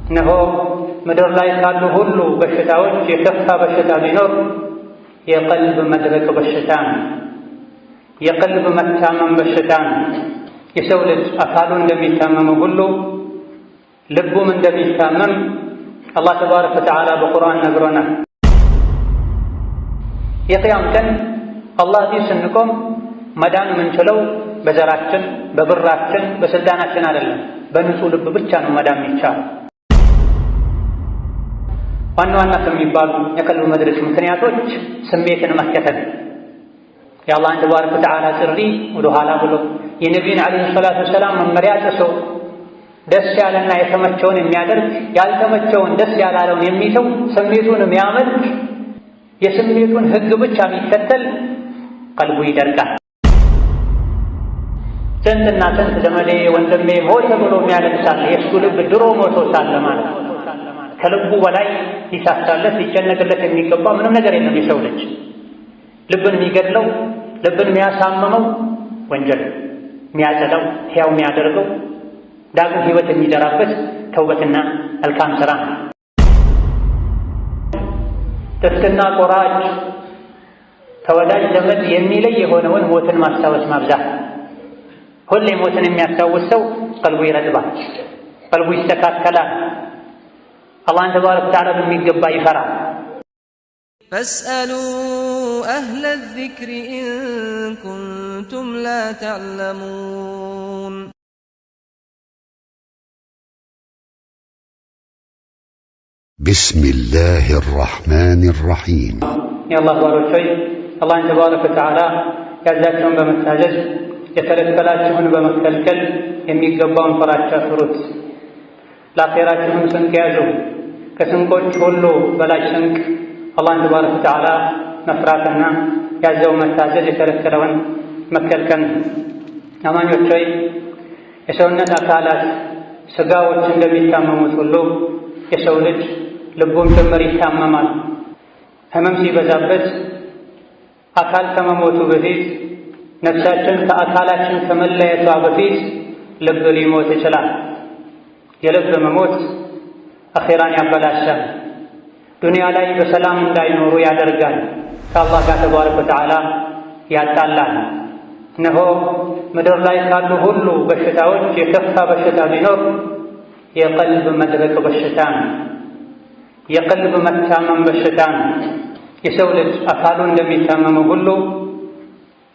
እነሆ ምድር ላይ ካሉ ሁሉ በሽታዎች የከፋ በሽታ ቢኖር የቀልብ መድረቅ በሽታ ነው። የቀልብ መታመም በሽታ ነው። የሰው ልጅ አካሉ እንደሚታመመው ሁሉ ልቡም እንደሚታመም አላህ ተባረከ ወተዓላ በቁርአን ነግሮናል። የቅያም ቀን አላህ ፊት ስንቆም መዳን የምንችለው በዘራችን፣ በብራችን፣ በስልጣናችን አይደለም። በንጹህ ልብ ብቻ ነው መዳን የሚቻለው። ዋና ዋና ከሚባሉ የቀልብ መድረቅ ምክንያቶች ስሜትን መከተል፣ የአላህን ተባረከ ወተዓላ ጥሪ ወደ ኋላ ብሎ የነቢዩን ዓለይሂ ሰላቱ ወሰላም መመሪያ ጥሶ ደስ ያለና የተመቸውን የሚያደርግ ያልተመቸውን ደስ ያላለውን የሚተው ስሜቱን የሚያመልክ የስሜቱን ሕግ ብቻ የሚከተል ቀልቡ ይደርቃል። ስንትና ስንት ዘመዴ ወንድሜ ሞተ ብሎ የሚያለቅሳል። የእሱ ልብ ድሮ ሞቶ ሳለ ማለት ነው። ከልቡ በላይ ሊሳሳለት ሊጨነቅለት የሚገባ ምንም ነገር የለም። የሰው ልጅ ልብን የሚገድለው ልብን የሚያሳምመው ወንጀል የሚያጸዳው ሕያው የሚያደርገው ዳግም ሕይወት የሚዘራበት ተውበትና መልካም ሥራ ነው። ጥፍጥና ቆራጭ ከወዳጅ ዘመድ የሚለይ የሆነውን ሞትን ማስታወስ ማብዛት። ሁሌ ሞትን የሚያስታውስ ሰው ቀልቡ ይረጥባል፣ ቀልቡ ይስተካከላል፣ አላህን ተባረከ ወተዓላ በሚገባ ይፈራል። ፈስአሉ አህለ ዚክሪ ኢን ኩንቱም ላ ተዕለሙን። ቢስሚላሂ ራሕማኒ ራሒም። የአላህ ባሮች ሆይ አላህን ተባረከ ወተዓላ ያዛቸውን በመታዘዝ የከለከላችሁን በመከልከል የሚገባውን ፍራቻ ፍሩት። ለአኼራችሁም ስንቅ ያዙ። ከስንቆች ሁሉ በላጭ ስንቅ አላህን ተባረከ ወተዓላ መፍራትና ያዘውን መታዘዝ የከለከለውን መከልከል። አማኞች ሆይ የሰውነት አካላት ስጋዎች እንደሚታመሙት ሁሉ የሰው ልጅ ልቡም ጭምር ይታመማል። ህመም ሲበዛበት አካል ከመሞቱ በፊት ነፍሳችን ከአካላችን ከመለየቷ በፊት ልብ ሊሞት ይችላል። የልብ መሞት አኼራን ያበላሻል። ዱንያ ላይ በሰላም እንዳይኖሩ ያደርጋል። ከአላህ ጋር ተባረከ ወተዓላ ያጣላል። እነሆ ምድር ላይ ካሉ ሁሉ በሽታዎች የከፋ በሽታ ቢኖር የቀልብ መድረቅ በሽታ ነው። የቀልብ መታመም በሽታ ነው። የሰው ልጅ አካሉ እንደሚታመመው ሁሉ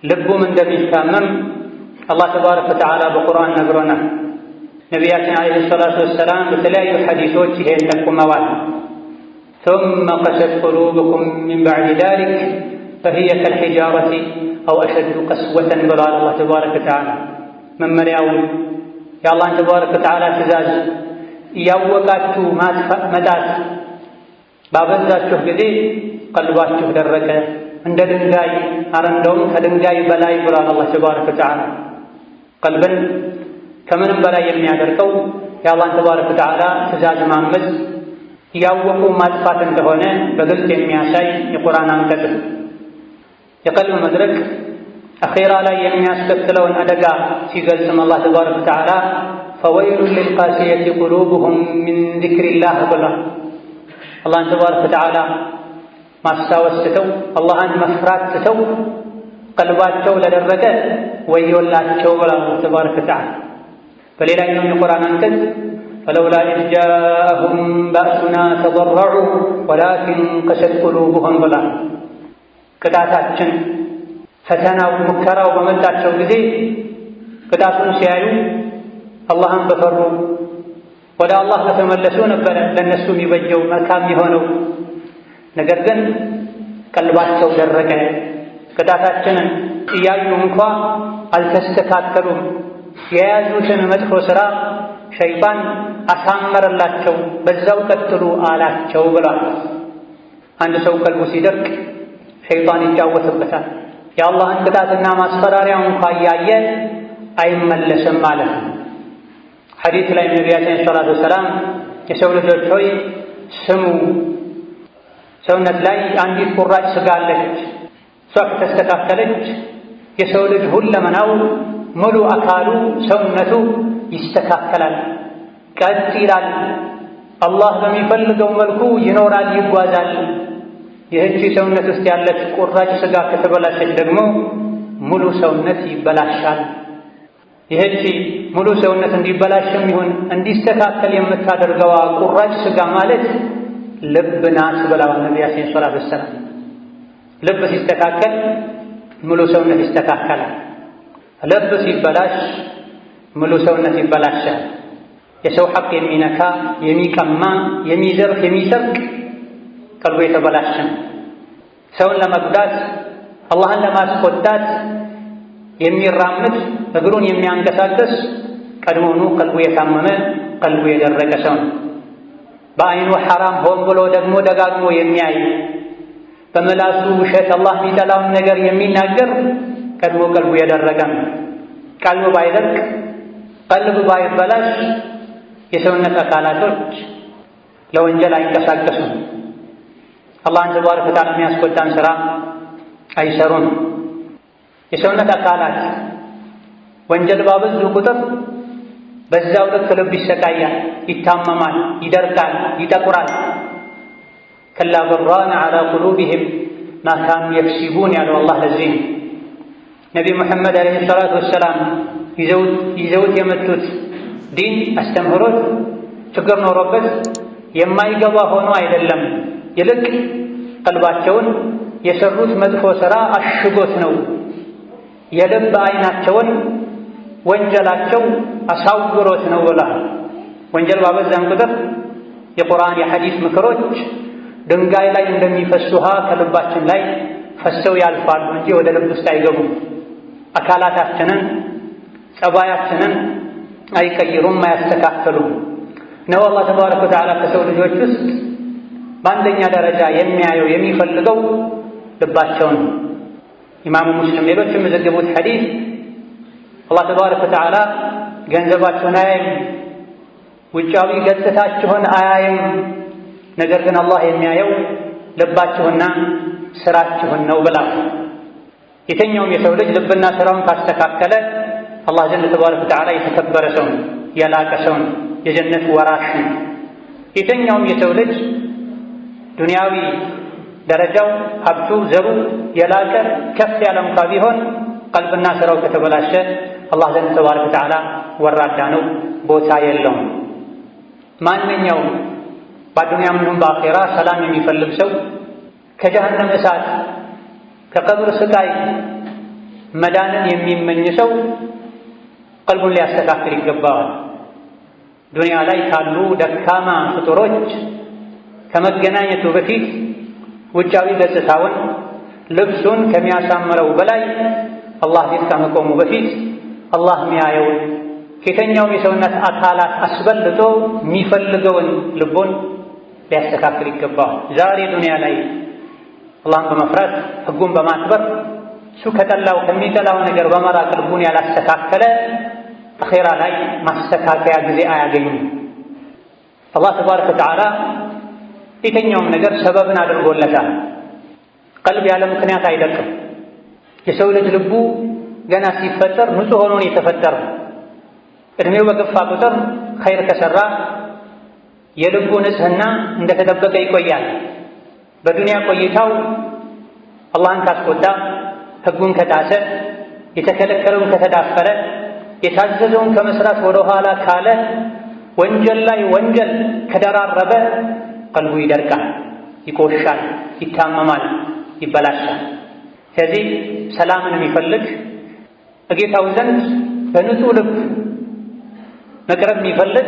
ልቡም እንደሚታመም አላህ ተባረከ ወተዓላ በቁርአን ነግሮናል። ነቢያችን ዓለይሂ ሰላቱ ወሰላም በተለያዩ ሐዲሶች ይሄን ጠቁመዋል። ثم قست قلوبكم من بعد ذلك فهي كالحجارة أو أشد قسوة ብለዋል አላህ ተባረከ ወተዓላ። መመሪያውን የአላህን ተባረከ ወተዓላ ትእዛዝ እያወቃችሁ መጣት ባበዛችሁ ጊዜ ቀልባችሁ ደረቀ እንደ ድንጋይ፣ ኧረ እንደውም ከድንጋይ በላይ ብሏል አላህ ተባረከ ወተዓላ። ቀልብን ከምንም በላይ የሚያደርቀው የአላህን ተባረከ ወተዓላ ትእዛዝ ማመፅ እያወቁ ማጥፋት እንደሆነ በግልጽ የሚያሳይ የቁርአን አንቀጽ። የቀልብ መድረቅ አኼራ ላይ የሚያስከትለውን አደጋ ሲገልጽም አላህ ተባረከ ወተዓላ ፈወይሉን ሊልቃሲየቲ ቁሉቡሁም ሚን ዚክሪላህ ብሏል። አላህን ተባረከ ወተዓላ ማስታወስ ትተው አላህን መፍራት ትተው ቀልባቸው ለደረቀ ወዮላቸው ብሏል አላህ ተባረከ ወተዓላ። በሌላኛው የቁርአን አንቀጽ ፈለውላ ኢዝ ጃአሁም ባእሱና ተضረዑ ወላኪን ቀሰት ቁሉቡሁም ብሏል። ቅጣታችን ፈተናው ሙከራው በመጣቸው ጊዜ ቅጣቱን ሲያዩ አላህን በፈሩ ወደ አላህ በተመለሱ ነበረ ለነሱ የሚበጀው መልካም የሆነው። ነገር ግን ቀልባቸው ደረቀ። ቅጣታችንን እያዩ እንኳ አልተስተካከሉም። የያዙትን መጥፎ ሥራ ሸይጣን አሳመረላቸው፣ በዛው ቀጥሉ አላቸው ብሏል። አንድ ሰው ቀልቡ ሲደርቅ ሸይጣን ይጫወትበታል። የአላህን ቅጣትና ማስፈራሪያ እንኳ እያየ አይመለስም ማለት ነው። ሐዲስ ላይ ነቢያችን ሰለላሁ ዐለይሂ ወሰለም የሰው ልጆች ሆይ ስሙ፣ ሰውነት ላይ አንዲት ቁራጭ ሥጋ አለች። እሷ ከተስተካከለች የሰው ልጅ ሁለመናው ሙሉ አካሉ ሰውነቱ ይስተካከላል፣ ቀጥ ይላል። አላህ በሚፈልገው መልኩ ይኖራል፣ ይጓዛል። ይህቺ ሰውነት ውስጥ ያለች ቁራጭ ስጋ ከተበላሸች ደግሞ ሙሉ ሰውነት ይበላሻል። ይህቺ ሙሉ ሰውነት እንዲበላሽም ይሁን እንዲስተካከል የምታደርገዋ ቁራጭ ስጋ ማለት ልብ ናት ብለዋል ነቢያችን ሰለላሁ ዐለይሂ ወሰለም። ልብ ሲስተካከል ሙሉ ሰውነት ይስተካከላል። ልብ ሲበላሽ ሙሉ ሰውነት ይበላሻል። የሰው ሐቅ የሚነካ የሚቀማ፣ የሚዘርፍ፣ የሚሰርቅ ቀልቡ የተበላሸ ነው። ሰውን ለመጉዳት አላህን ለማስቆጣት የሚራምድ እግሩን የሚያንቀሳቅስ ቀድሞውኑ ቀልቡ የታመመ ቀልቡ የደረቀ ሰው ነው። በአይኑ ሐራም ሆን ብሎ ደግሞ ደጋግሞ የሚያይ በምላሱ ውሸት አላህ የሚጠላውን ነገር የሚናገር ቀድሞ ቀልቡ የደረቀ ነው። ቀልቡ ባይደርቅ ቀልቡ ባይበላሽ የሰውነት አካላቶች ለወንጀል አይንቀሳቀሱም። አላህን ተባረከ ወተዓላ የሚያስቆጣን ሥራ አይሰሩም። የሰውነት አካላት ወንጀል ባበዙ ቁጥር በዛው ልክ ልብ ይሰቃያል፣ ይታመማል፣ ይደርቃል፣ ይጠቁራል። ከላ በራነ ዐላ ቁሉቢሂም ማ ካኑ የክሲቡን ያለው አላህ ለዚህ ነቢ ሙሐመድ ዓለይሂ ሰላቱ ወሰላም ይዘውት የመጡት ዲን አስተምህሮት ችግር ኖሮበት የማይገባ ሆኖ አይደለም። ይልቅ ቀልባቸውን የሰሩት መጥፎ ሥራ አሽጎት ነው። የልብ አይናቸውን ወንጀላቸው አሳውሮት ነው ብሏል። ወንጀል ባበዛን ቁጥር የቁርአን የሐዲስ ምክሮች ድንጋይ ላይ እንደሚፈስ ውሃ ከልባችን ላይ ፈሰው ያልፋሉ እንጂ ወደ ልብ ውስጥ አይገቡም። አካላታችንን ጸባያችንን አይቀይሩም፣ አያስተካከሉም ነው። አላህ ተባረከ ወተዓላ ከሰው ልጆች ውስጥ በአንደኛ ደረጃ የሚያየው የሚፈልገው ልባቸውን። ኢማሙ ሙስሊም ሌሎችም የዘገቡት ሐዲስ አላህ ተባረከ ወተዓላ ገንዘባችሁን አያይም፣ ውጫዊ ገጽታችሁን አያይም፣ ነገር ግን አላህ የሚያየው ልባችሁና ስራችሁን ነው ብላ። የትኛውም የሰው ልጅ ልብና ስራውን ካስተካከለ አላህ ዘንድ ተባረከ ወተዓላ የተከበረ ሰው ነው፣ የላቀ ሰው ነው፣ የጀነት ወራሽ ነው። የትኛውም የሰው ልጅ ዱንያዊ ደረጃው ሀብቱ ዘሩ የላቀ ከፍ ያለ እንኳ ቢሆን ቀልብና ስራው ከተበላሸ አላህ ዘንድ ተባረከ ወተዓላ ወራዳ ነው፣ ቦታ የለውም። ማንኛውም በዱንያም ይሁን በአኼራ ሰላም የሚፈልግ ሰው ከጀሃነም እሳት ከቀብር ስቃይ መዳንን የሚመኝ ሰው ቀልቡን ሊያስተካክል ይገባዋል። ዱንያ ላይ ካሉ ደካማ ፍጡሮች ከመገናኘቱ በፊት ውጫዊ ገጽታውን ልብሱን ከሚያሳምረው በላይ አላህ ፊት ከመቆሙ በፊት አላህ የሚያየውን ከየትኛውም የሰውነት አካላት አስበልጦ የሚፈልገውን ልቡን ሊያስተካክል ይገባዋል። ዛሬ ዱንያ ላይ አላህን በመፍራት ሕጉን በማክበር እሱ ከጠላው ከሚጠላው ነገር በመራቅ ልቡን ያላስተካከለ አኼራ ላይ ማስተካከያ ጊዜ አያገኙም። አላህ ተባረከ ወተዓላ የትኛውም ነገር ሰበብን አድርጎለታል። ቀልብ ያለ ምክንያት አይደቅም። የሰው ልጅ ልቡ ገና ሲፈጠር ንጹሕ ሆኖ ነው የተፈጠረው። እድሜው በገፋ ቁጥር ኸይር ከሰራ የልቡ ንጽሕና እንደተጠበቀ ይቆያል። በዱንያ ቆይታው አላህን ካስቆጣ፣ ሕጉን ከጣሰ፣ የተከለከለውን ከተዳፈረ፣ የታዘዘውን ከመስራት ወደ ኋላ ካለ፣ ወንጀል ላይ ወንጀል ከደራረበ ቀልቡ ይደርቃል፣ ይቆሻል፣ ይታመማል፣ ይበላሻል። ስለዚህ ሰላምን የሚፈልግ በጌታው ዘንድ በንጹሕ ልብ መቅረብ የሚፈልግ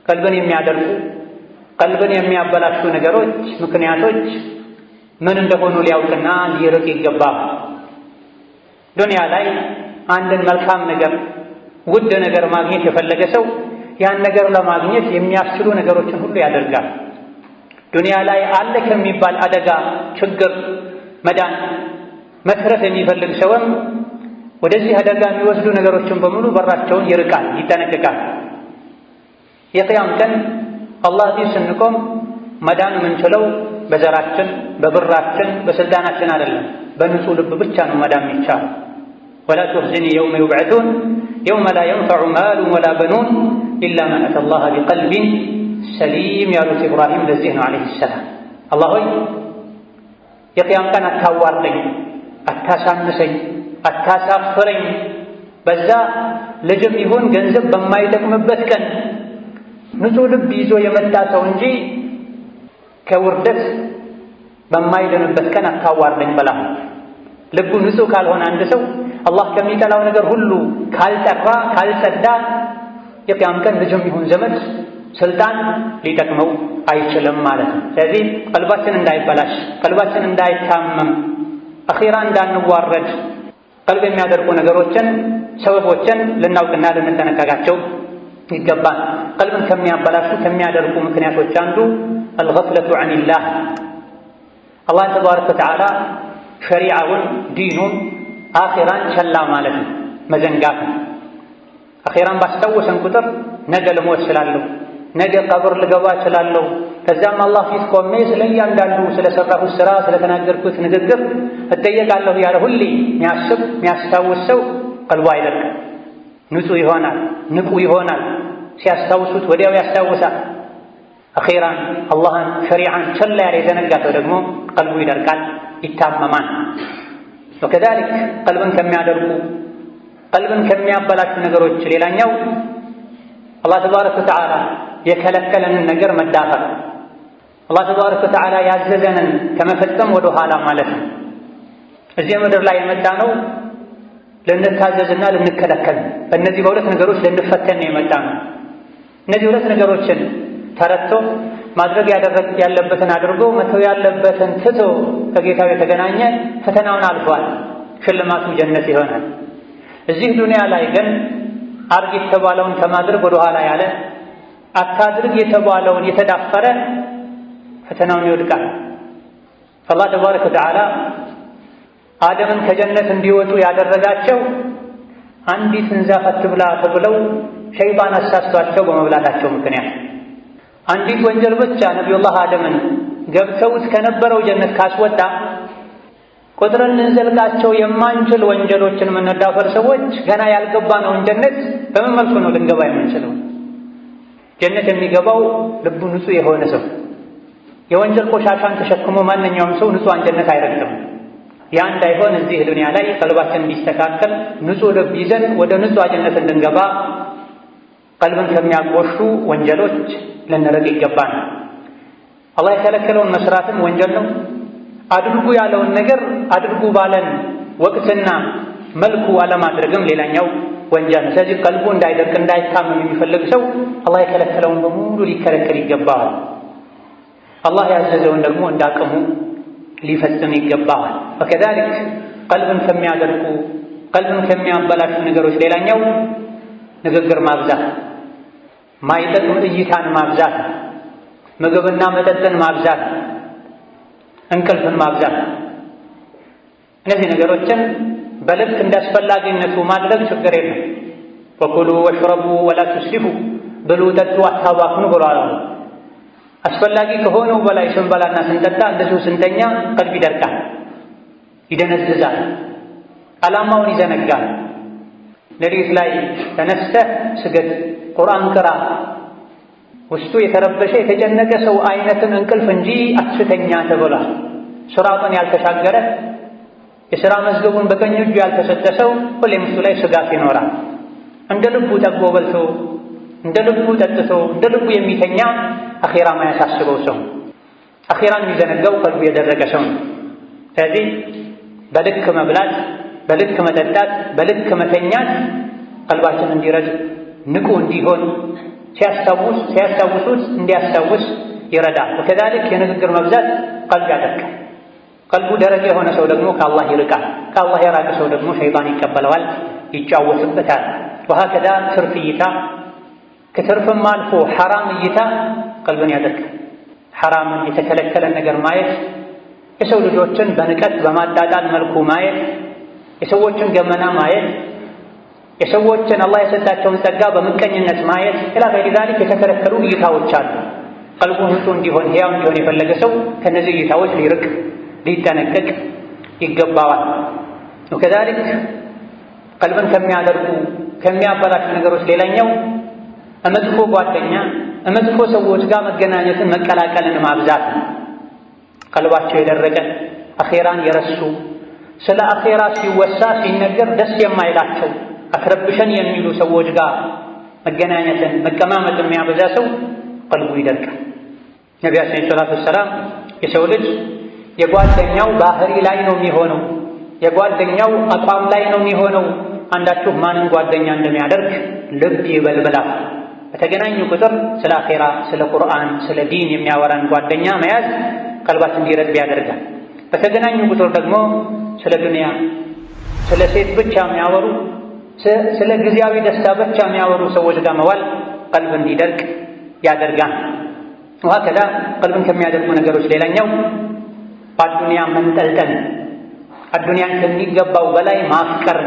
ቀልብን የሚያደርጉ ቀልብን የሚያበላሹ ነገሮች ምክንያቶች ምን እንደሆኑ ሊያውቅና ሊርቅ ይገባል። ዱንያ ላይ አንድን መልካም ነገር ውድ ነገር ማግኘት የፈለገ ሰው ያን ነገር ለማግኘት የሚያስችሉ ነገሮችን ሁሉ ያደርጋል። ዱንያ ላይ አለ ከሚባል አደጋ፣ ችግር መዳን መትረፍ የሚፈልግ ሰውም ወደዚህ አደጋ የሚወስዱ ነገሮችን በሙሉ በራቸውን ይርቃል፣ ይጠነቅቃል። የቅያም ቀን አላህ ፊት ስንቆም መዳን የምንችለው በዘራችን፣ በብራችን፣ በስልጣናችን አይደለም፣ በንጹህ ልብ ብቻ ነው መዳን የሚቻለው። ወላ ቱኽዚኒ የውመ ዩብዐሱን የውመ ላ የንፈዑ ማሉን ወላ በኑን ኢላ መን አተ አላህ ቢቀልቢን ሰሊም ያሉት ኢብራሂም ለዚህ ነው ዓለይሂ ሰላም። አላህ ሆይ የቅያም ቀን አታዋርደኝ፣ አታሳንሰኝ፣ አታሳፍረኝ። በዛ ልጅም ይሁን ገንዘብ በማይጠቅምበት ቀን ንጹሕ ልብ ይዞ የመጣ ሰው እንጂ ከውርደት በማይድንበት ቀን አታዋርደኝ በላ። ልቡ ንጹሕ ካልሆነ አንድ ሰው አላህ ከሚጠላው ነገር ሁሉ ካልጠራ ካልጸዳ የቅያም ቀን ልጅም ይሁን ዘመድ ስልጣን ሊጠቅመው አይችልም ማለት ነው። ስለዚህ ቀልባችን እንዳይበላሽ፣ ቀልባችን እንዳይታመም፣ አኺራ እንዳንዋረድ ቀልብ የሚያደርጉ ነገሮችን ሰበቦችን ልናውቅና ልንጠነቀቃቸው ይገባል። ቀልብን ከሚያበላሹ ከሚያደርጉ ምክንያቶች አንዱ አልገፍለቱ ዐኒላህ፣ አላህ ተባረከ ወተዓላ ሸሪዓውን ዲኑን አኺራን ቸላ ማለት ነው፣ መዘንጋት ነው። አኺራን ባስታወሰን ቁጥር ነገ ልሞት እችላለሁ፣ ነገ ቀብር ልገባ እችላለሁ፣ ከዚያም አላህ ፊት ቆሜ ስለ እያንዳንዱ ስለሰራሁት ስራ ስለተናገርኩት ንግግር እጠየቃለሁ ያለ ሁሌ የሚያስብ የሚያስታውስ ሰው ቀልቡ አይደርቅም፣ ንጹሕ ይሆናል፣ ንቁ ይሆናል። ሲያስታውሱት ወዲያው ያስታውሳል። አኺራን አላህን ሸሪዓን ቸላ ያለ የዘነጋ ሰው ደግሞ ቀልቡ ይደርቃል፣ ይታመማል። ወከዛሊክ ቀልብን ከሚያደርጉ ቀልብን ከሚያበላሹ ነገሮች ሌላኛው አላህ ተባረከ ወተዓላ የከለከለንን ነገር መዳፈር፣ አላህ ተባረከ ወተዓላ ያዘዘንን ከመፈጸም ወደ ኋላ ማለት ነው። እዚህ ምድር ላይ የመጣ ነው ልንታዘዝና ልንከለከል፣ በእነዚህ በሁለት ነገሮች ልንፈተን ነው የመጣ ነው። እነዚህ ሁለት ነገሮችን ተረድቶ ማድረግ ያለበትን አድርጎ መተው ያለበትን ትቶ ከጌታው የተገናኘ ፈተናውን አልፏል፣ ሽልማቱ ጀነት ይሆናል። እዚህ ዱንያ ላይ ግን አርግ የተባለውን ከማድረግ ወደ ኋላ ያለ፣ አታድርግ የተባለውን የተዳፈረ ፈተናውን ይወድቃል። አላህ ተባረከ ወተዓላ አደምን ከጀነት እንዲወጡ ያደረጋቸው አንዲትን ዛፍ አትብላ ተብለው ሸይጣን አሳስቷቸው በመብላታቸው ምክንያት፣ አንዲት ወንጀል ብቻ ነቢዩላህ አደምን ገብተውት ከነበረው ጀነት ካስወጣ ቁጥርን ልንዘልቃቸው የማንችል ወንጀሎችን የምንዳፈር ሰዎች ገና ያልገባነውን ጀነት በምን መልኩ ነው ልንገባ የምንችለው? ጀነት የሚገባው ልቡ ንጹሕ የሆነ ሰው። የወንጀል ቆሻሻን ተሸክሞ ማንኛውም ሰው ንጹሐን ጀነት አይረግጥም። ያ እንዳይሆን እዚህ ዱንያ ላይ ቀልባችን እንዲስተካከል ንጹሕ ልብ ይዘን ወደ ንጹሕ ጀነት እንድንገባ ቀልብን ከሚያቆሹ ወንጀሎች ልንርቅ ይገባል። አላህ የከለከለውን መስራትም ወንጀል ነው። አድርጉ ያለውን ነገር አድርጉ ባለን ወቅትና መልኩ አለማድረግም ሌላኛው ወንጀል ነው። ስለዚህ ቀልቡ እንዳይደርቅ እንዳይታመም የሚፈልግ ሰው አላህ የከለከለውን በሙሉ ሊከለከል ይገባዋል። አላህ ያዘዘውን ደግሞ እንዳቅሙ ሊፈጽም ይገባዋል። ወከዛሊክ ቀልብን ከሚያደርቁ ቀልብን ከሚያበላሹ ነገሮች ሌላኛው ንግግር ማብዛት፣ ማይጠቅም እይታን ማብዛት፣ ምግብና መጠጥን ማብዛት፣ እንቅልፍን ማብዛት። እነዚህ ነገሮችን በልክ እንዳስፈላጊነቱ ማድረግ ችግር የለም። ወኩሉ ወሽረቡ ወላ ቱስሪፉ፣ ብሉ ጠጡ አታባክኑ ብሏል። አስፈላጊ ከሆነው በላይ ስንበላና ስንጠጣ እንደዚሁ ስንተኛ ቀልብ ይደርቃል፣ ይደነዝዛል፣ ዓላማውን ይዘነጋል። ሌሊት ላይ ተነስተህ ስገድ፣ ቁርአን ቅራ፣ ውስጡ የተረበሸ የተጨነቀ ሰው አይነትን እንቅልፍ እንጂ አትተኛ ተብሏል። ስራቱን ያልተሻገረ የሥራ መዝገቡን በቀኝ እጁ ያልተሰጠ ሰው ሁሌም እሱ ላይ ስጋት ይኖራል። እንደ ልቡ ጠግቦ በልቶ እንደ ልቡ ጠጥቶ እንደ ልቡ የሚተኛ አኺራ ማያሳስበው ሰው፣ አኺራን የሚዘነጋው ቀልቡ የደረቀ ሰው ነው። ስለዚህ በልክ መብላት፣ በልክ መጠጣት፣ በልክ መተኛት ቀልባችን እንዲረድ ንቁ እንዲሆን ሲያስታውሱት እንዲያስታውስ ይረዳል። ወከዛሊክ የንግግር መብዛት ቀልብ ያደርቃል። ቀልቡ ደረቅ የሆነ ሰው ደግሞ ከአላህ ይርቃል። ከአላህ የራቀ ሰው ደግሞ ሸይጣን ይቀበለዋል፣ ይጫወትበታል። ወሀከዛ ትርፍ እይታ፣ ከትርፍም አልፎ ሐራም እይታ ቀልብን ያደርቃል። ሐራምን የተከለከለን ነገር ማየት፣ የሰው ልጆችን በንቀት በማጣጣል መልኩ ማየት፣ የሰዎችን ገመና ማየት፣ የሰዎችን አላህ የሰጣቸውን ጸጋ በምቀኝነት ማየት ኢላ ገይሪ ዛሊክ የተከለከሉ እይታዎች አሉ። ቀልቡ ንጹህ እንዲሆን ሕያው እንዲሆን የፈለገ ሰው ከነዚህ እይታዎች ሊርቅ ሊጠነቀቅ ይገባዋል። ወከዛሊክ ቀልብን ከሚያደርጉ ከሚያበላሹ ነገሮች ሌላኛው መጥፎ ጓደኛ፣ መጥፎ ሰዎች ጋር መገናኘትን መቀላቀልን ማብዛት ነው። ቀልባቸው የደረቀ አኼራን የረሱ ስለ አኼራ ሲወሳ ሲነገር ደስ የማይላቸው አትረብሸን የሚሉ ሰዎች ጋር መገናኘትን መቀማመጥ የሚያበዛ ሰው ቀልቡ ይደርቃል። ነቢያችን ሰለላሁ ዐለይሂ ወሰለም የሰው ልጅ የጓደኛው ባህሪ ላይ ነው የሚሆነው፣ የጓደኛው አቋም ላይ ነው የሚሆነው። አንዳችሁ ማንን ጓደኛ እንደሚያደርግ ልብ ይበልበላል። በተገናኙ ቁጥር ስለ አኼራ፣ ስለ ቁርአን፣ ስለ ዲን የሚያወራን ጓደኛ መያዝ ቀልባችን እንዲረግብ ያደርጋል። በተገናኙ ቁጥር ደግሞ ስለ ዱንያ፣ ስለ ሴት ብቻ የሚያወሩ ስለ ጊዜያዊ ደስታ ብቻ የሚያወሩ ሰዎች ጋር መዋል ቀልብ እንዲደርቅ ያደርጋል። ወሀከዛ ቀልብን ከሚያደርጉ ነገሮች ሌላኛው በአዱንያ መንጠልጠል፣ አዱንያን ከሚገባው በላይ ማፍቀር።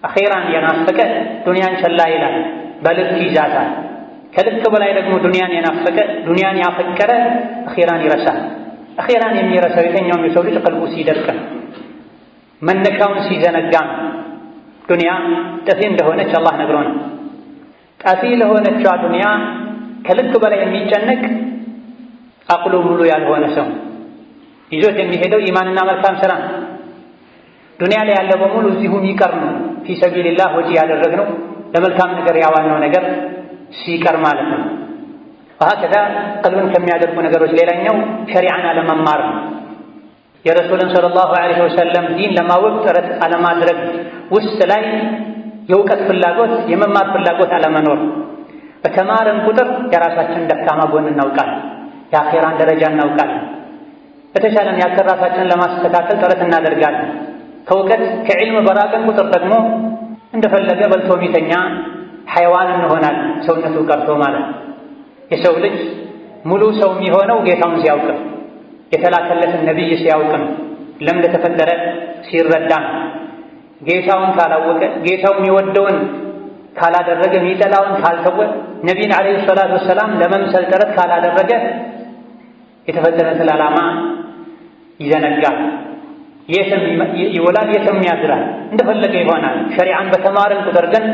አኼራን የናፈቀ ዱንያን ቸላ ይላል፣ በልክ ይዛታል። ከልክ በላይ ደግሞ ዱንያን የናፈቀ ዱንያን ያፈቀረ አኼራን ይረሳል። አኼራን የሚረሳው የተኛውም የሰው ልጅ ቀልቡ ሲደርቅ ነው፣ መነሻውን ሲዘነጋ ነው። ዱንያ ጠፊ እንደሆነች አላህ ነግሮናል። ጠፊ ለሆነችዋ ዱንያ ከልክ በላይ የሚጨነቅ አቅሉ ሙሉ ያልሆነ ሰው ይዞት የሚሄደው ኢማንና መልካም ሥራ ነው። ዱንያ ላይ ያለው በሙሉ እዚሁ የሚቀር ነው። ፊ ሰቢልላህ ወጪ ያደረግነው ለመልካም ነገር ያዋልነው ነገር ሲቀር ማለት ነው። ወሀከዛ ቀልብን ከሚያደርጉ ነገሮች ሌላኛው ሸሪዓን አለመማር ነው። የረሱልን ሰለላሁ ዐለይሂ ወሰለም ዲን ለማወቅ ጥረት አለማድረግ፣ ውስጥ ላይ የእውቀት ፍላጎት የመማር ፍላጎት አለመኖር። በተማረን ቁጥር የራሳችንን ደካማ ጎን እናውቃለን፣ የአኼራን ደረጃ እናውቃለን። በተቻለን ያክል ራሳችንን ለማስተካከል ጥረት እናደርጋለን። ከእውቀት ከዕልም በራቀን ቁጥር ደግሞ እንደፈለገ በልቶ የሚተኛ ሐይዋን እንሆናለን፣ ሰውነቱ ቀርቶ ማለት ነው። የሰው ልጅ ሙሉ ሰው የሚሆነው ጌታውን ሲያውቅ ነው፣ የተላከለትን ነቢይ ሲያውቅ ነው፣ ለምን እንደተፈጠረ ሲረዳ ነው። ጌታውን ካላወቀ፣ ጌታው የሚወደውን ካላደረገ፣ የሚጠላውን ካልተወ፣ ነቢይን ዓለይሂ ሰላቱ ወሰላም ለመምሰል ጥረት ካላደረገ የተፈጠረትን ዓላማ ይዘነጋል። የትም ይውላል፣ የትም ያድራል፣ እንደፈለገ ይሆናል። ሸሪዓን በተማርን ቁጥር ግን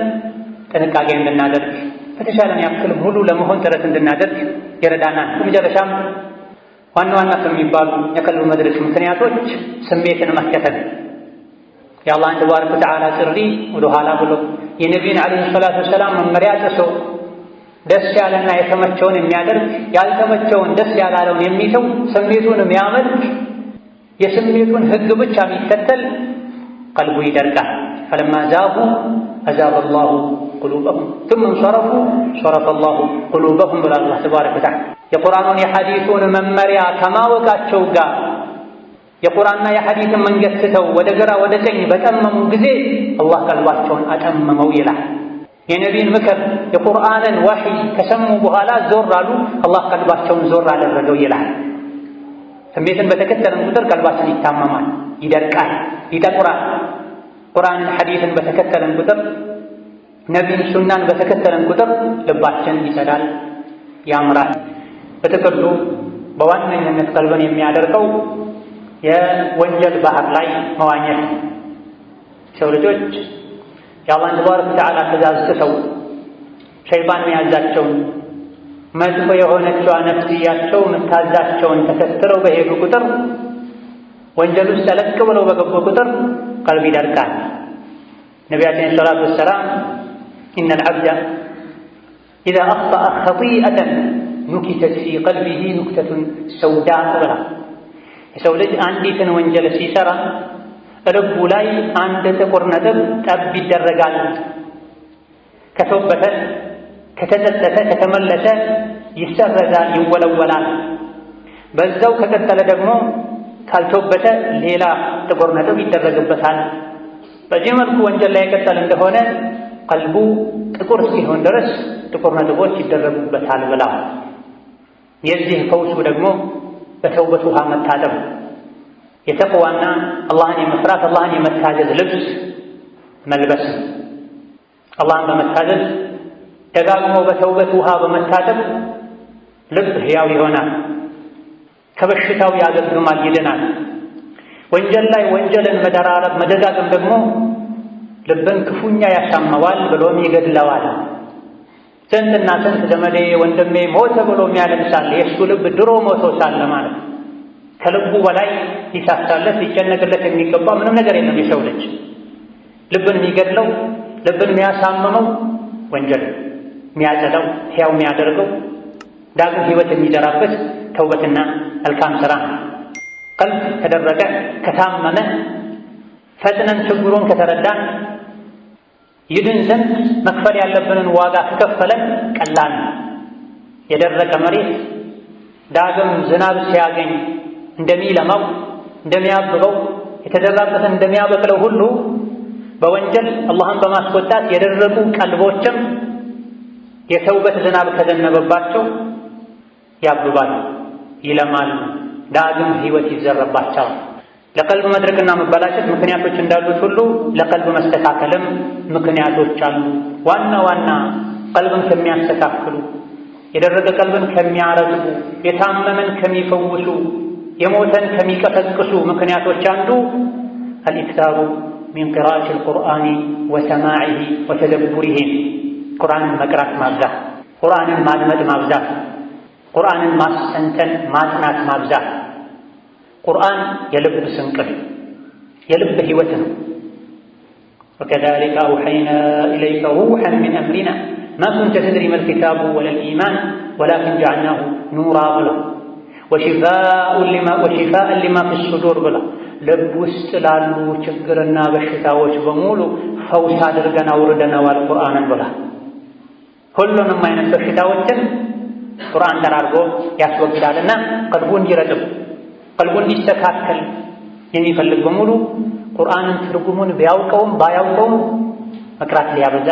ጥንቃቄ እንድናደርግ በተቻለን ያክል ሙሉ ለመሆን ጥረት እንድናደርግ ይረዳናል። በመጨረሻም ዋና ዋና ከሚባሉ የቀልብ መድረክ ምክንያቶች ስሜትን መከተል፣ የአላህን ተባረከ ወተዓላ ጥሪ ወደ ኋላ ብሎ የነቢይን ዓለይሂ ሰላቱ ወሰላም መመሪያ ጥሶ ደስ ያለና የተመቸውን የሚያደርግ ያልተመቸውን ደስ ያላለውን የሚተው ስሜቱን የሚያመልክ የስሜቱን ሕግ ብቻ የሚከተል ቀልቡ ይደርቃል። ፈለማ ዛጉ አዛገ አላሁ ቁሉበሁም ثم انصرفوا صرف الله قلوبهم ብሏል አላህ ተባረከ ወተዓላ። የቁርአኑን የሐዲሱን መመሪያ ከማወቃቸው ጋር የቁርአንና የሐዲስን መንገድ ትተው ወደ ግራ ወደ ቀኝ በጠመሙ ጊዜ አላህ ቀልባቸውን አጠመመው ይላል። የነቢይን ምክር የቁርአንን ወሕይ ከሰሙ በኋላ ዞር አሉ፣ አላህ ቀልባቸውን ዞር አደረገው ይላል። ስሜትን በተከተለን ቁጥር ቀልባችን ይታመማል፣ ይደርቃል፣ ይጠቁራል። ቁርአንን ሐዲስን በተከተለን ቁጥር ነቢይን ሱናን በተከተለን ቁጥር ልባችን ይጸዳል፣ ያምራል። በጥቅሉ በዋነኝነት ቀልብን የሚያደርገው የወንጀል ባህር ላይ መዋኘት። ሰው ልጆች የአላህን ተባረከ ወተዓላ ትእዛዝ ጥሰው ሸይጣን የሚያዛቸውን መጥፎ የሆነችዋ ነፍስያቸው የምታዛቸውን ተከትለው በሄዱ ቁጥር ወንጀል ውስጥ ጠለቅ ብለው በገቡ ቁጥር ቀልብ ይደርቃል። ነቢያችን ሰላቱ ወሰላም ኢነል ዐብደ ኢዛ አኽጠአ ኸጢአተን ኑኪተት ፊ ቀልቢሂ ኑክተቱን ሰውዳእ ብላ የሰው ልጅ አንዲትን ወንጀል ሲሰራ ልቡ ላይ አንድ ጥቁር ነጥብ ጠብ ይደረጋል። ከተወበተ፣ ከተጸጸተ፣ ከተመለሰ ይሰረዛል፣ ይወለወላል። በዛው ከቀጠለ ደግሞ ካልተወበተ ሌላ ጥቁር ነጥብ ይደረግበታል። በዚህ መልኩ ወንጀል ላይ የቀጠለ እንደሆነ ቀልቡ ጥቁር እስኪሆን ድረስ ጥቁር ነጥቦች ይደረጉበታል ብላ የዚህ ፈውሱ ደግሞ በተውበት ውሃ መታጠብ፣ የተቅዋና አላህን የመፍራት አላህን የመታዘዝ ልብስ መልበስ። አላህን በመታዘዝ ደጋግሞ በተውበት ውሃ በመታጠብ ልብ ሕያው ይሆናል፣ ከበሽታው ያገግማል፣ ይድናል። ወንጀል ላይ ወንጀልን መደራረብ መደጋገም ደግሞ ልብን ክፉኛ ያሻመዋል ብሎም ይገድለዋል። ስንትና ስንት ዘመዴ ወንድሜ ሞተ ብሎ የሚያለቅሳል። የእሱ ልብ ድሮ ሞቶ ሳለ ማለት ከልቡ በላይ ሊሳሳለት ሊጨነቅለት የሚገባ ምንም ነገር የለም። የሰው ልጅ ልብን የሚገድለው ልብን የሚያሳምመው ወንጀል የሚያጸዳው ሕያው የሚያደርገው ዳግም ሕይወት የሚዘራበት ተውበትና መልካም ሥራ ነው። ቀልብ ከደረቀ ከታመመ ፈጥነን ችግሩን ከተረዳን ይድን ዘንድ መክፈል ያለብንን ዋጋ ከከፈለን ቀላል ነው። የደረቀ መሬት ዳግም ዝናብ ሲያገኝ እንደሚለማው እንደሚያብበው የተዘራበትን እንደሚያበቅለው ሁሉ በወንጀል አላህን በማስቆጣት የደረቁ ቀልቦችም የተውበት ዝናብ ከዘነበባቸው ያብባሉ፣ ይለማሉ፣ ዳግም ሕይወት ይዘረባቸዋል። ለቀልብ መድረቅና መበላሸት ምክንያቶች እንዳሉት ሁሉ ለቀልብ መስተካከልም ምክንያቶች አሉ። ዋና ዋና ቀልብን ከሚያስተካክሉ፣ የደረቀ ቀልብን ከሚያረጥቡ፣ የታመመን ከሚፈውሱ፣ የሞተን ከሚቀሰቅሱ ምክንያቶች አንዱ አልኢክታሩ ሚን ቂራአት አልቁርአን ወሰማዒሂ ወተደቡሪሂ ቁርአንን መቅራት ማብዛት፣ ቁርአንን ማድመጥ ማብዛት፣ ቁርአንን ማስተንተን ማጥናት ማብዛት። ቁርአን የልብ ስንቅ ነው፣ የልብ ሕይወት ነው። ወከዛሊከ አውሐይና ኢለይከ ሩሐን ሚን አምሪና ማ ኩንተ ተድሪ መል ኪታቡ ወለል ኢማን ወላኪን ጀዐልናሁ ኑራ ብላ ወሺፋእን ሊማ ፊ ሱዱር ብላ ልብ ውስጥ ላሉ ችግርና በሽታዎች በሙሉ ፈውስ አድርገን አውርደነዋል ቁርአንን ብላ። ሁሉንም አይነት በሽታዎችን ቁርአን ጠራርጎ ያስወግዳልና ቀልቡ እንዲረጥብ ቀልቡ እንዲስተካከል የሚፈልግ በሙሉ ቁርአንን ትርጉሙን ቢያውቀውም ባያውቀውም መቅራት ሊያበዛ፣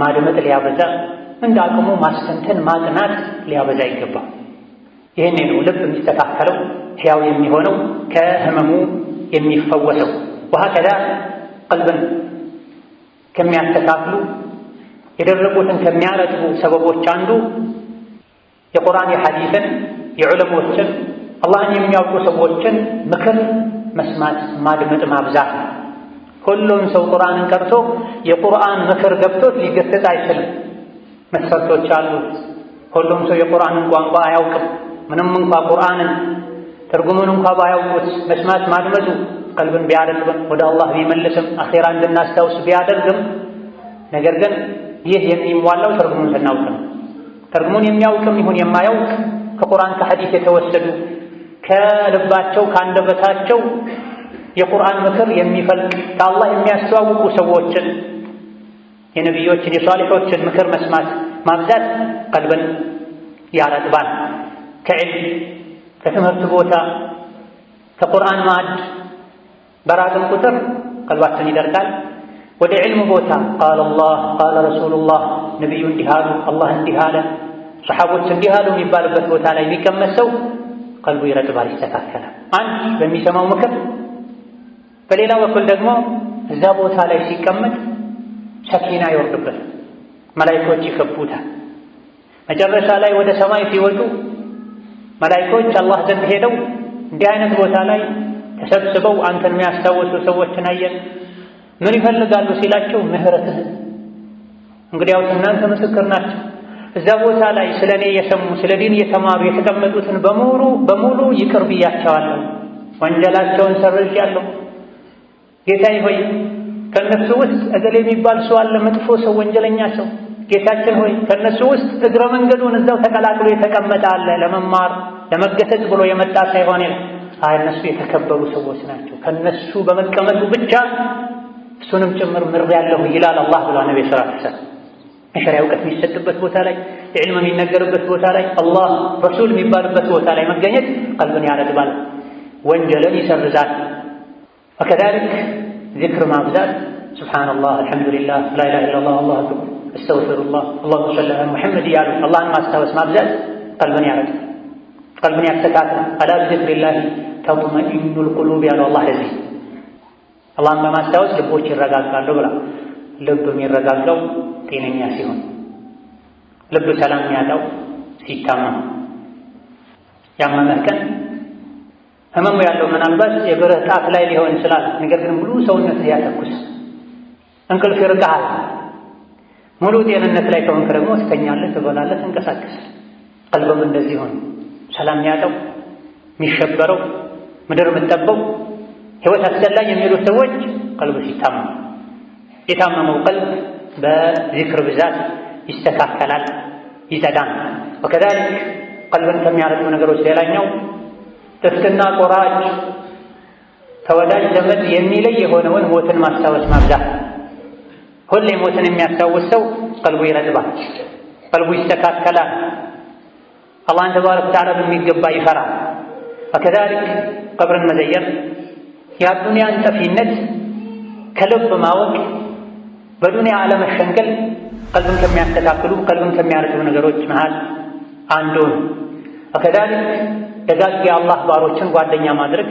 ማድመጥ ሊያበዛ፣ እንደ አቅሙ ማስተንተን ማጥናት ሊያበዛ ይገባል። ይህኔ ነው ልብ የሚስተካከለው፣ ሕያው የሚሆነው፣ ከህመሙ የሚፈወሰው። ወሀከዛ ቀልብን ከሚያስተካክሉ የደረቁትን ከሚያረጥቡ ሰበቦች አንዱ የቁርአን የሐዲስን የዑለሞችን አላህን የሚያውቁ ሰዎችን ምክር መስማት ማድመጥ ማብዛት። ሁሉም ሰው ቁርአንን ቀርቶ የቁርአን ምክር ገብቶት ሊገሰጽ አይችልም። መስፈርቶች አሉት። ሁሉም ሰው የቁርአንን ቋንቋ አያውቅም። ምንም እንኳ ቁርአንን ትርጉሙን እንኳ ባያውቁት መስማት ማድመጡ ቀልብን ቢያረጥብም ወደ አላህ ቢመልስም አኼራ እንድናስታውስ ቢያደርግም፣ ነገር ግን ይህ የሚሟላው ትርጉሙን ስናውቅ ነው። ትርጉሙን የሚያውቅም ይሁን የማያውቅ ከቁርአን ከሐዲስ የተወሰዱ ከልባቸው ከአንደበታቸው የቁርአን ምክር የሚፈልቅ ከአላህ የሚያስተዋውቁ ሰዎችን የነቢዮችን የሷሊሖችን ምክር መስማት ማብዛት ቀልብን ያረጥባል። ከዕልም ከትምህርት ቦታ ከቁርአን ማዕድ በራቅን ቁጥር ቀልባችን ይደርቃል። ወደ ዕልም ቦታ ቃለ አላህ ቃለ ረሱሉላህ ነቢዩ እንዲህ አሉ፣ አላህ እንዲህ አለ፣ ሰሓቦች እንዲህ አሉ የሚባልበት ቦታ ላይ የሚቀመጥ ሰው ቀልቡ ይረጥባል፣ ይስተካከላል። አንድ በሚሰማው ምክር፣ በሌላ በኩል ደግሞ እዛ ቦታ ላይ ሲቀመጥ ሰኪና ይወርድበት፣ መላኢኮች ይከቡታል። መጨረሻ ላይ ወደ ሰማይ ሲወጡ መላኢኮች አላህ ዘንድ ሄደው እንዲህ አይነት ቦታ ላይ ተሰብስበው አንተን የሚያስታውሱ ሰዎችን አየን፣ ምን ይፈልጋሉ ሲላቸው ምህረትህን። እንግዲያውስ እናንተ ምስክር ናቸው። እዛ ቦታ ላይ ስለ እኔ የሰሙ ስለ ዲን የተማሩ የተቀመጡትን በሙሉ ይቅር ብያቸዋለሁ፣ ወንጀላቸውን ሰርዣለሁ። ጌታዬ ሆይ ከእነሱ ውስጥ እገሌ የሚባል ሰው አለ፣ መጥፎ ሰው፣ ወንጀለኛ ሰው። ጌታችን ሆይ ከእነሱ ውስጥ እግረ መንገዱን እዛው ተቀላቅሎ የተቀመጠ አለ፣ ለመማር ለመገሰጽ ብሎ የመጣ ሳይሆን እነሱ የተከበሩ ሰዎች ናቸው፣ ከእነሱ በመቀመጡ ብቻ እሱንም ጭምር ምሬያለሁ ይላል አላህ ብሏል ነብዩ ሰለላሁ ዐለይሂ ወሰለም። የሸሪዓ እውቀት የሚሰጥበት ቦታ ላይ ዕልም የሚነገርበት ቦታ ላይ አላህ ረሱል የሚባልበት ቦታ ላይ መገኘት ቀልብን ያረጥባል፣ ወንጀልን ይሰርዛል። ወከዛሊክ ዚክር ማብዛት ሱብሓነላህ፣ አልሐምዱሊላህ፣ ላኢላሃ ኢለላህ፣ አላሁ አክበር፣ አስተግፊሩላህ፣ አላሁመ ሰሊ ዐላ ሙሐመድ እያሉ አላህን ማስታወስ ማብዛት ቀልብን ያረጥባል፣ ቀልብን ያስተካክላል። አላ ቢዚክሪላሂ ተጥመኢኑል ቁሉብ ያለው አላህ ለዚህ አላህን በማስታወስ ልቦች ይረጋጋሉ ብላ። ልብ የሚረጋጋው ጤነኛ ሲሆን፣ ልብ ሰላም የሚያጣው ሲታመም። ያመመህ ቀን ህመሙ ያለው ምናልባት የእግርህ ጣት ላይ ሊሆን ይችላል። ነገር ግን ሙሉ ሰውነትህ ያተኩሳል፣ እንቅልፍ ይርቅሃል። ሙሉ ጤንነት ላይ ከሆንክ ደግሞ ትተኛለህ፣ ትበላለህ፣ ትንቀሳቀሳለህ። ቀልብም እንደዚህ ሆነ ሰላም ያጣው የሚሸበረው ምድር የምትጠበው ህይወት አስጠላኝ የሚሉት ሰዎች ቀልብ ሲታመም፣ የታመመው ቀልብ በዚክር ብዛት ይስተካከላል፣ ይጸዳል። ወከዛሊክ ቀልብን ከሚያረጥቡ ነገሮች ሌላኛው ጥፍትና ቆራጭ ከወዳጅ ዘመድ የሚለይ የሆነውን ሞትን ማስታወስ ማብዛት። ሁሌ ሞትን የሚያስታውስ ሰው ቀልቡ ይረጥባል፣ ቀልቡ ይስተካከላል፣ አላህን ተባረከ ወተዓላ በሚገባ ይፈራል። ወከዛሊክ ቀብርን መዘየር የአዱንያን ጠፊነት ከልብ ማወቅ፣ በዱንያ አለመሸንገል ቀልብን ከሚያስተካክሉ ቀልብን ከሚያረጥቡ ነገሮች መሃል አንዱ ነው። ወከዛሊክ ደጋግ የአላህ ባሮችን ጓደኛ ማድረግ፣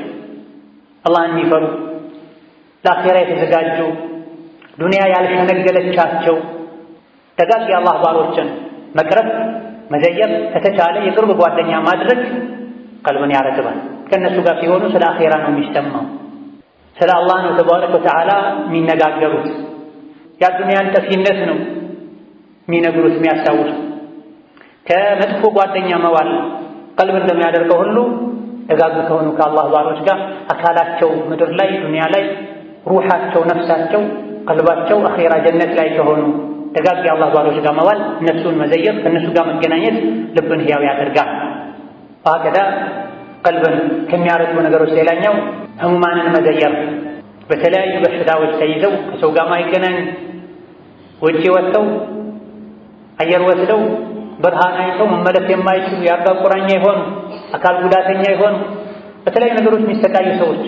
አላህን የሚፈሩ ለአኼራ የተዘጋጁ ዱንያ ያልሸነገለቻቸው ደጋግ የአላህ ባሮችን መቅረብ፣ መዘየር፣ ከተቻለ የቅርብ ጓደኛ ማድረግ ቀልብን ያረጥባል። ከእነሱ ጋር ሲሆኑ ስለ አኼራ ነው የሚሰማው፣ ስለ አላህ ነው ተባረከ ወተዓላ የሚነጋገሩት፣ የአዱንያን ጠፊነት ነው የሚነግሩት የሚያስታውሱ። ከመጥፎ ጓደኛ መዋል ቀልብ እንደሚያደርገው ሁሉ ደጋግ ከሆኑ ከአላህ ባሮች ጋር አካላቸው ምድር ላይ ዱንያ ላይ ሩሓቸው ነፍሳቸው ቀልባቸው አኼራ ጀነት ላይ ከሆኑ ደጋግ የአላህ ባሮች ጋር መዋል፣ እነሱን መዘየር፣ ከእነሱ ጋር መገናኘት ልብን ሕያው ያደርጋል። ወሀከዛ ቀልብን ከሚያረጥቡ ነገሮች ሌላኛው ህሙማንን መዘየር። በተለያዩ በሽታዎች ተይዘው ከሰው ጋር ማይገናኙ ውጪ ወጥተው አየር ወስደው ብርሃን አይተው መመለስ የማይችሉ የአልጋ ቁራኛ የሆኑ አካል ጉዳተኛ የሆኑ በተለያዩ ነገሮች የሚሰቃዩ ሰዎች፣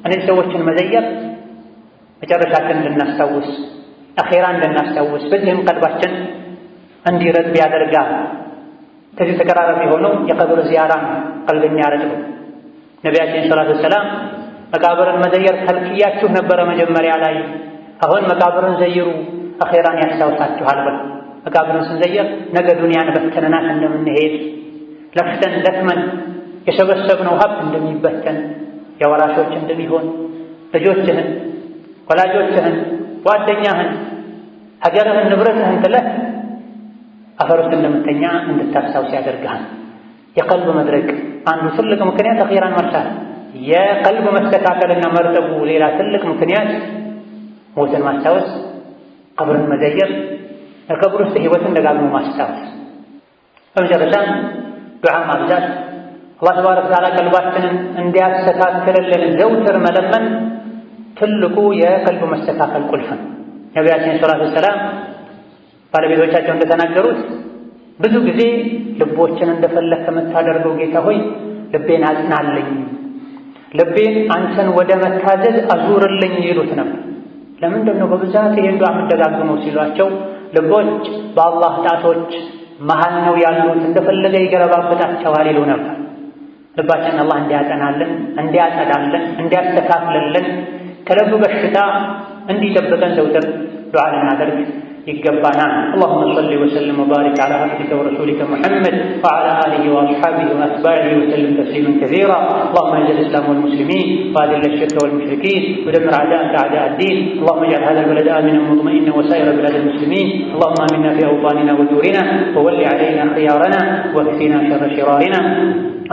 እነዚህ ሰዎችን መዘየር መጨረሻችን እንድናስታውስ አኼራ እንድናስታውስ በዚህም ቀልባችን እንዲረጥብ ያደርጋል። ከዚህ ተቀራራቢ የሆነው የቀብር ዚያራ ቀልብን ያረጥብ። ነቢያችን ሰለላሁ ዐለይሂ ወሰለም መቃብርን መዘየር ከልክያችሁ ነበረ መጀመሪያ ላይ፣ አሁን መቃብርን ዘይሩ አኼራን ያስታውሳችኋል ብለው። መቃብርን ስንዘየር ነገ ዱንያን በተነናት እንደምንሄድ ለፍተን ደክመን የሰበሰብነው ሀብት እንደሚበተን የወራሾች እንደሚሆን ልጆችህን፣ ወላጆችህን፣ ጓደኛህን፣ ሀገርህን፣ ንብረትህን ጥለህ አፈር ውስጥ እንደምተኛ እንድታስታውስ ያደርግሃል። የቀልብ መድረቅ አንዱ ትልቅ ምክንያት አኼራን መርሳት፣ የቀልብ መስተካከልና መርጠቡ ሌላ ትልቅ ምክንያት ሞትን ማስታወስ፣ ቀብርን መዘየር፣ ከቀብር ውስጥ ህይወትን ደጋግሞ ማስታወስ። በመጨረሻም ዱዓ ማብዛት፣ አላህ ተባረከ ወተዓላ ቀልባችንን እንዲያስተካክልልን ዘውትር መለመን ትልቁ የቀልብ መስተካከል ቁልፍ ነው። ነቢያችን ሰለላሁ ዐለይሂ ወሰለም ባለቤቶቻቸው እንደተናገሩት ብዙ ጊዜ ልቦችን እንደፈለግ ከምታደርገው ጌታ ሆይ ልቤን አጽናልኝ፣ ልቤን አንተን ወደ መታዘዝ አዙርልኝ ይሉት ነበር። ለምንድን ነው በብዛት ይህን ዱዓ የምትደጋግመው ሲሏቸው ልቦች በአላህ ጣቶች መሃል ነው ያሉት፣ እንደፈለገ ይገለባበጣቸዋል ይሉ ነበር። ልባችንን አላህ እንዲያጸናልን፣ እንዲያጸዳልን፣ እንዲያስተካክልልን ከልብ በሽታ እንዲጠብቀን ዘውትር ዱዓ ልናደርግ ይገባናል። اللهم صل وسلم وبارك على عبدك ورسولك محمد وعلى آله وأصحابه وأتباعه وسلم تسليما كثيرا. اللهم اعز الإسلام والمسلمين وأذل الشرك والمشركين ودمر أعداءك أعداء الدين. اللهم اجعل هذا البلد آمنا مطمئنا وسائر بلاد المسلمين. اللهم آمنا في أوطاننا ودورنا وول علينا خيارنا واكفنا شر شرارنا.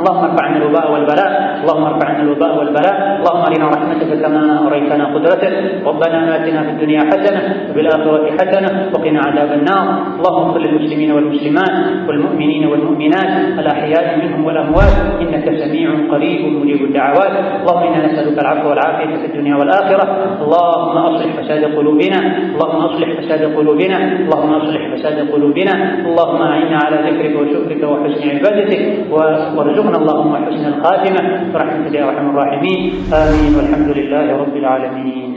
اللهم ارفع عنا الوباء والبلاء، اللهم ارفع عنا الوباء والبلاء، اللهم ارنا رحمتك كما اريتنا قدرتك. ربنا آتنا في الدنيا حسنة وفي الآخرة حسنة وقنا عذاب النار. اللهم اغفر للمسلمين والمسلمات والمؤمنين والمؤمنات الأحياء منهم والأموات إنك سميع قريب مجيب الدعوات. اللهم إنا نسألك العفو والعافية في الدنيا والآخرة. اللهم أصلح فساد قلوبنا، اللهم أصلح فساد قلوبنا، اللهم أصلح فساد قلوبنا. اللهم أعنا على ذكرك وشكرك وحسن عبادتك وارزقنا اللهم حسن الخاتمة برحمتك يا أرحم الراحمين. آمين والحمد لله رب العالمين.